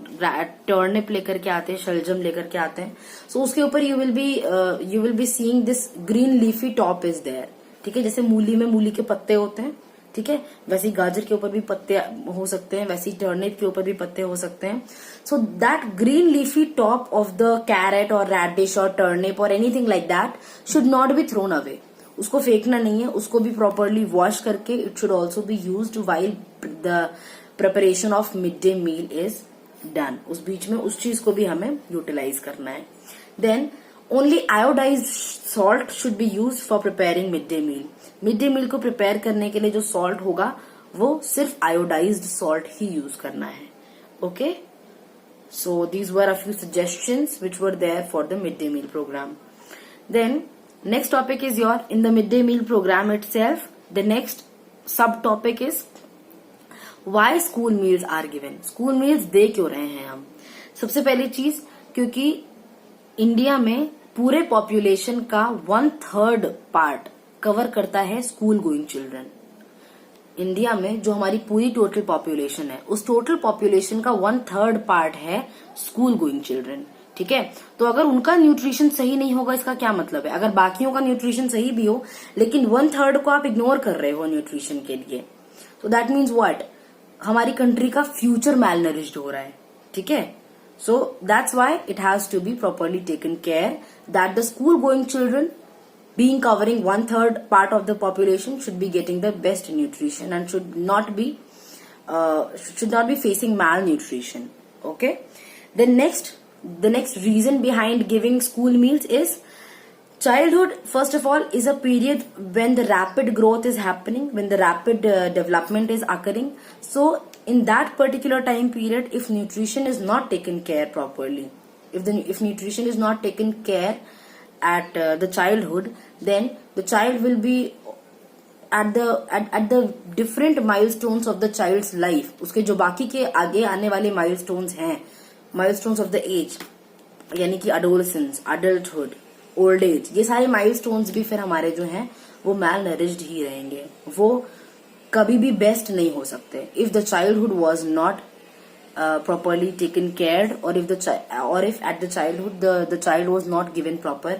टर्निप लेकर के आते हैं, शलजम लेकर के आते हैं. सो उसके ऊपर you will be seeing this green leafy top is there. ठीक है. जैसे मूली में मूली के पत्ते होते हैं. ठीक है. वैसे ही गाजर के ऊपर भी पत्ते हो सकते हैं, वैसे ही टर्निप के ऊपर भी पत्ते हो सकते हैं. So that green leafy top of the carrot और रेडिश और टर्निप और anything like that should not be thrown away. उसको फेंकना नहीं है, उसको भी प्रॉपरली वॉश करके it should also be used while the preparation of mid day meal is done. उस बीच में उस चीज को भी हमें यूटिलाइज करना है. Then only iodized salt should be used for preparing mid day meal. Mid day meal को प्रिपेयर करने के लिए जो सॉल्ट होगा वो सिर्फ आयोडाइज्ड सॉल्ट ही यूज करना है. Okay. So these were a few suggestions which were there for the mid day meal program. Then next topic is your in the midday meal program itself. The next subtopic is why school meals are given. School meals दे क्यों रहे हैं हम? सबसे पहली चीज, क्योंकि इंडिया में पूरे पॉपुलेशन का 1/3 पार्ट कवर करता है स्कूल गोइंग चिल्ड्रन. इंडिया में जो हमारी पूरी टोटल पॉपुलेशन है उस टोटल पॉपुलेशन का 1/3 पार्ट है स्कूल गोइंग चिल्ड्रन. ठीक है। तो अगर उनका न्यूट्रिशन सही नहीं होगा, इसका क्या मतलब है? अगर बाकियों का न्यूट्रिशन सही भी हो लेकिन 1/3 को आप इग्नोर कर रहे हो न्यूट्रिशन के लिए, तो दैट मीन्स व्हाट, हमारी कंट्री का फ्यूचर मैलनरिश्ड हो रहा है, ठीक है। So that's why it has to be properly taken care that the school going children being covering 1/3 part of the population should be getting the best nutrition and should not be facing malnutrition. Okay. The next reason behind giving school meals is childhood. First of all, is a period when the rapid growth is happening, when the rapid development is occurring. So in that particular time period, if nutrition is not taken care properly, if nutrition is not taken care at the childhood, then the child will be at the different milestones of the child's life. उसके जो बाकी के आगे आने वाले milestones हैं, milestones of the age, यानी कि adolescence, adulthood, old age, ये सारे milestones भी फिर हमारे जो हैं वो malnourished ही रहेंगे, वो कभी भी best नहीं हो सकते if the childhood was not properly taken care, or if at the childhood the child was not given proper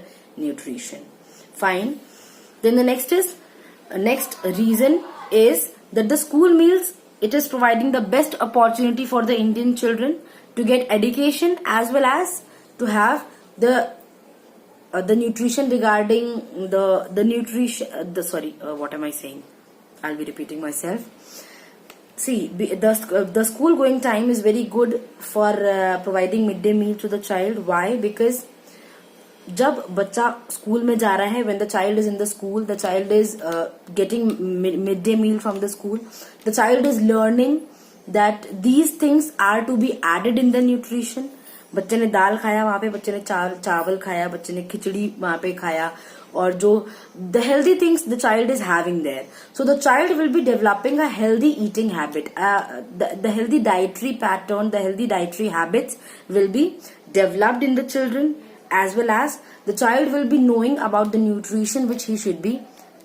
nutrition. Fine. Then the next reason is that the school meals, it is providing the best opportunity for the Indian children to get education as well as to have the nutrition regarding the nutrition what am I saying? I'll be repeating myself. See, the school going time is very good for providing midday meal to the child. Why? Because जब बच्चा स्कूल में जा रहा है, when the child is in the school, the child is getting midday meal from the school. The child is learning that these things are to be added in the nutrition. बच्चे ने दाल खाया वहां पे, बच्चे ने चावल खाया, बच्चे ने खिचड़ी वहां पे खाया, और जो the healthy things the child is having there. So the child will be developing a healthy eating habit. The healthy dietary pattern, the healthy dietary habits will be developed in the children, as well as the child will be knowing about the nutrition which he should be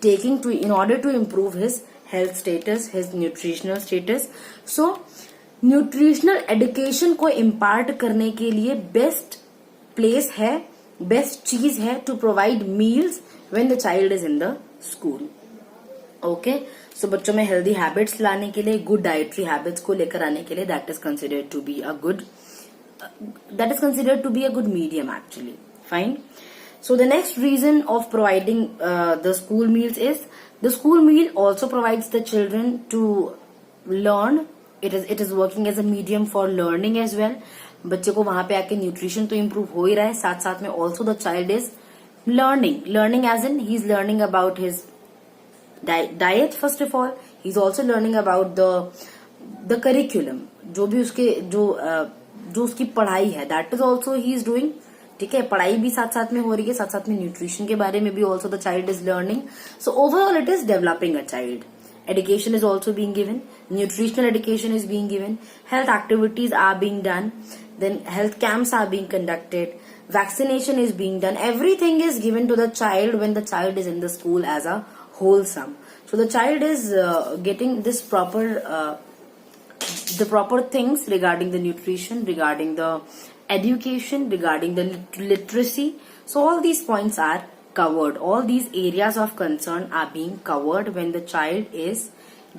taking in order to improve his health status, his nutritional status. So nutritional education को impart करने के लिए best place है, बेस्ट चीज है to provide meals when the child is in the school. Okay, so बच्चों में हेल्दी हैबिट्स लाने के लिए, गुड डाइटरी हैबिट्स को लेकर आने के लिए, that is considered to be a good medium actually. Fine. So the next reason of providing the school meals is the school meal also provides the children to learn. It is working as a medium for learning as well. बच्चे को वहां पे आके न्यूट्रिशन तो इम्प्रूव हो ही रहा है, साथ साथ में also the child is learning as in he is learning about his diet. First of all he is also learning about the curriculum, जो भी उसके जो उसकी पढ़ाई है, that is also he is doing. ठीक है, पढ़ाई भी साथ साथ में हो रही है, साथ साथ में न्यूट्रिशन के बारे में भी also the child is learning. So overall it is developing a child. Education is also being given, nutritional education is being given, health activities are being done, then health camps are being conducted, vaccination is being done. Everything is given to the child when the child is in the school as a wholesome. So the child is getting this the proper things regarding the nutrition, regarding the education, regarding the literacy. So all these points are covered. All these areas of concern are being covered when the child is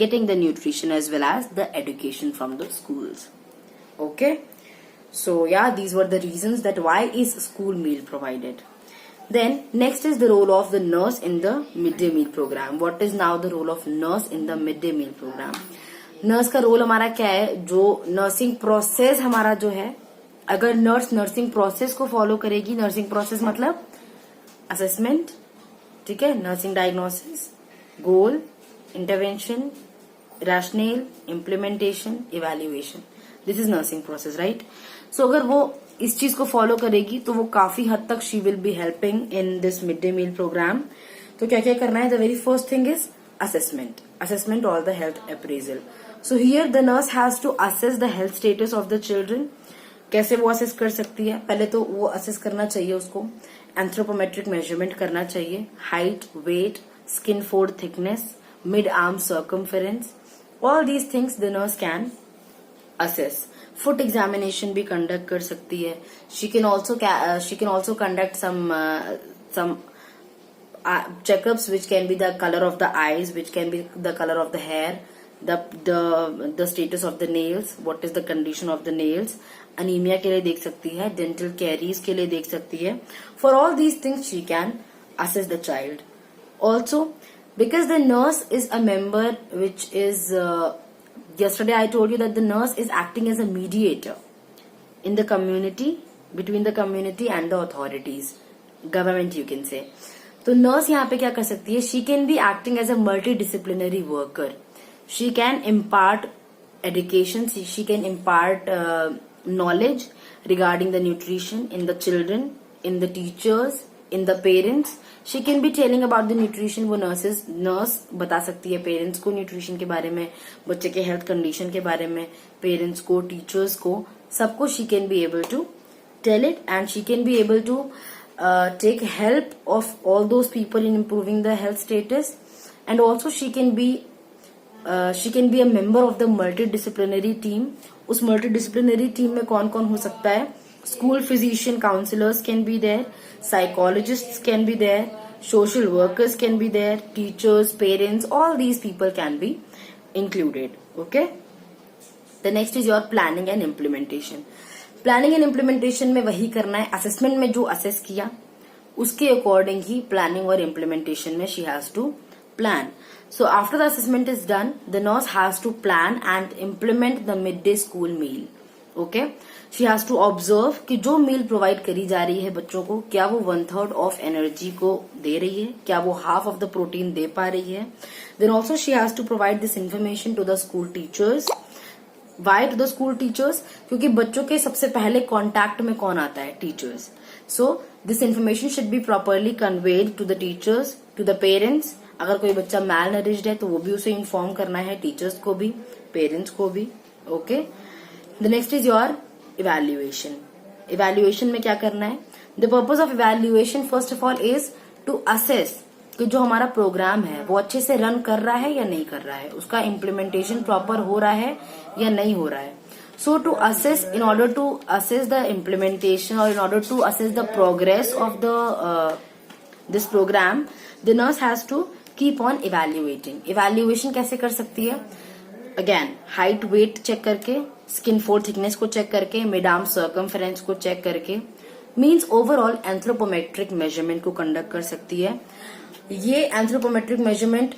getting the nutrition as well as the education from the schools. Okay, so yeah, these were the reasons that why is school meal provided. Then next is the role of the nurse in the midday meal program. What is now the role of nurse in the midday meal program? Nurse का रोल हमारा क्या है? जो नर्सिंग प्रोसेस हमारा जो है, अगर नर्स नर्सिंग प्रोसेस को फॉलो करेगी, नर्सिंग प्रोसेस मतलब असेसमेंट, ठीक है, nursing diagnosis, goal, intervention, rational, implementation, evaluation. This is nursing process, right. So अगर वो इस चीज को फॉलो करेगी तो वो काफी हद तक she will be helping in this mid day meal program. तो क्या क्या करना है? The very first thing is assessment or the health appraisal. So here the nurse has to assess the health status of the children. कैसे वो असेस कर सकती है? पहले तो वो असेस करना चाहिए, उसको एंथ्रोपोमेट्रिक मेजरमेंट करना चाहिए, height, weight, skin fold thickness, mid arm circumference, all these things the nurse can assess. Foot examination भी कंडक्ट कर सकती है. She can also conduct some checkups which can be the color of the eyes, which can be the color of the hair, the status of the nails, what is the condition of the nails. Anemia के लिए देख सकती है, dental caries के लिए देख सकती है. For all these things she can assess the child. Also, because the nurse is a member which is yesterday I told you that the nurse is acting as a mediator in the community, between the community and the authorities, government you can say. तो nurse यहाँ पे क्या कर सकती है? She can be acting as a multidisciplinary worker. She can impart education. She can impart knowledge regarding the nutrition in the children, in the teachers, in the parents. She can be telling about the nutrition. वो nurse बता सकती है parents को nutrition के बारे में, बच्चे के health condition के बारे में, parents को, teachers को, सबको she can be able to tell it, and she can be able to take help of all those people in improving the health status. And also she can be a member of the multidisciplinary team. उस multidisciplinary team में कौन कौन हो सकता है? School physician, counselors can be there, psychologists can be there, social workers can be there, teachers, parents, all these people can be included. Okay. The next is your planning and implementation. Planning and implementation में वही करना है. असेसमेंट में जो असेस किया उसके अकॉर्डिंग ही प्लानिंग और इम्प्लीमेंटेशन में she has to plan. So after the assessment is done, the nurse has to plan and implement the mid day school meal. Okay. She has to observe कि जो मील प्रोवाइड करी जा रही है बच्चों को, क्या वो 1/3 ऑफ एनर्जी को दे रही है, क्या वो हाफ ऑफ द प्रोटीन दे पा रही है. Then also she has to provide this information to the school teachers. Why to the school teachers? क्योंकि बच्चों के सबसे पहले कॉन्टैक्ट में कौन आता है? Teachers. So this information should be properly conveyed to the teachers, to the parents. अगर कोई बच्चा मैल नरिश्ड है तो वो भी उसे इन्फॉर्म करना है, टीचर्स को भी, पेरेंट्स को भी. Okay. The next is your evaluation. Evaluation में क्या करना है? The purpose of evaluation first of all is to assess कि जो हमारा प्रोग्राम है वो अच्छे से रन कर रहा है या नहीं कर रहा है, उसका इम्प्लीमेंटेशन प्रॉपर हो रहा है या नहीं हो रहा है. So to assess, in order to assess the implementation और in order to assess the progress of the this program, the nurse has to keep on evaluating. Evaluation कैसे कर सकती है? अगेन, हाइट वेट चेक करके, स्किन फोल्ड थिकनेस को चेक करके, मिड आर्म सर्कमफेरेंस को चेक करके, मीन्स ओवरऑल एंथ्रोपोमेट्रिक मेजरमेंट को कंडक्ट कर सकती है. ये एंथ्रोपोमेट्रिक मेजरमेंट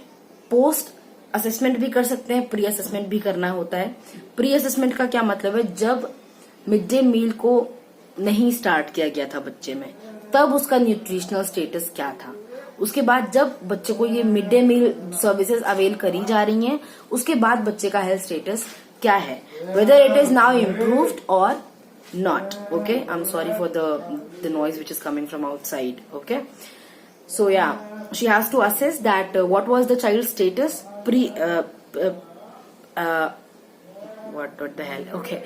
पोस्ट असेसमेंट भी कर सकते हैं, प्री असेसमेंट भी करना होता है. प्री असेसमेंट का क्या मतलब है? जब मिड डे मील को नहीं स्टार्ट किया गया था बच्चे में, तब उसका न्यूट्रिशनल स्टेटस क्या था. उसके बाद जब बच्चे को ये mid day meal services avail करी जा रही हैं, उसके बाद बच्चे का हेल्थ स्टेटस क्या है, whether it is now improved और not. Okay. I am sorry for the noise which is coming from outside. Okay. So yeah, she has to assess that what was the child's status what the hell? Okay,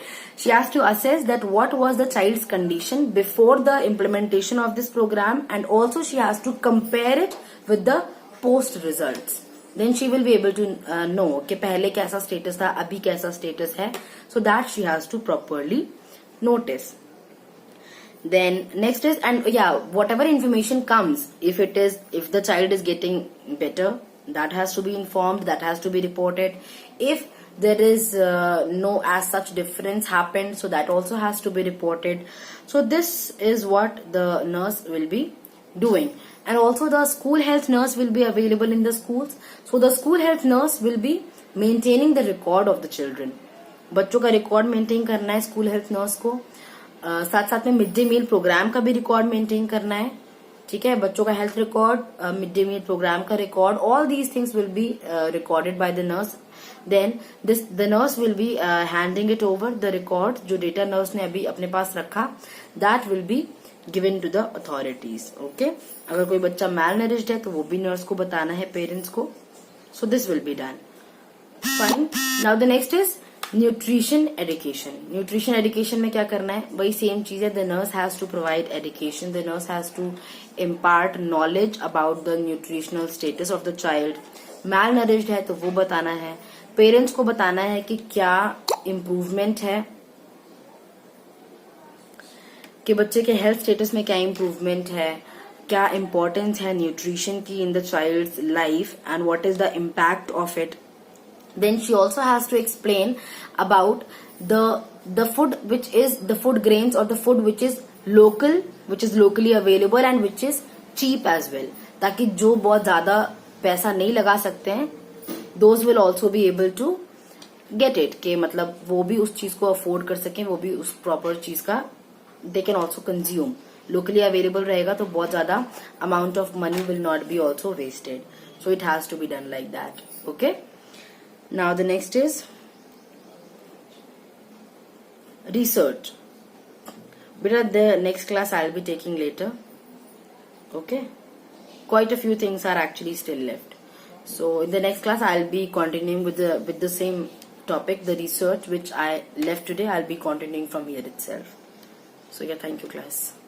she has to assess that what was the child's condition before the implementation of this program, and also she has to compare it with the post results. Then she will be able to know कि पहले कैसा status था, अभी कैसा status है. So that she has to properly notice. Then next is, and yeah, whatever information comes, if the child is getting better, that has to be informed, that has to be reported. If there is no as such difference happened, so that also has to be reported. So this is what the nurse will be doing. And also the school health nurse will be available in the schools. So the school health nurse will be maintaining the record of the children. बच्चों का रिकॉर्ड मेंटेन करना है स्कूल हेल्थ नर्स को. साथ साथ में मिड डे मील प्रोग्राम का भी रिकॉर्ड मेंटेन करना है. ठीक है. बच्चों का health record, mid day meal program का record, all these things will be recorded by the nurse. Then the nurse will be handing it over, the record जो डेटा नर्स ने अभी अपने पास रखा, that will be given to the authorities. Okay. अगर कोई बच्चा मैल नरिश्ड है तो वो भी नर्स को बताना है, पेरेंट्स को. So this will be done. Fine. Now the next is nutrition education. Nutrition education में क्या करना है? वही सेम चीज है. The nurse has to provide education, the nurse has to impart knowledge about the nutritional status of the child. Malnourished है तो वो बताना है, पेरेंट्स को बताना है कि क्या इम्प्रूवमेंट है, कि बच्चे के हेल्थ स्टेटस में क्या इम्प्रूवमेंट है, क्या इम्पोर्टेंस है न्यूट्रिशन की in the child's life and what is the impact of it. Then she also has to explain about the food which is the food grains or the food which is local, which is locally available and which is cheap as well, ताकि जो बहुत ज्यादा पैसा नहीं लगा सकते हैं those will also be able to get it, कि मतलब वो भी उस चीज को अफोर्ड कर सकें, वो भी उस प्रॉपर चीज का they can also consume. Locally available रहेगा तो बहुत ज्यादा amount of money will not be also wasted. So it has to be done like that. Okay. Now the next is research. But the next class I'll be taking later. Okay. Quite a few things are actually still left. So in the next class I'll be continuing with the same topic, the research which I left today. I'll be continuing from here itself. So yeah, thank you class.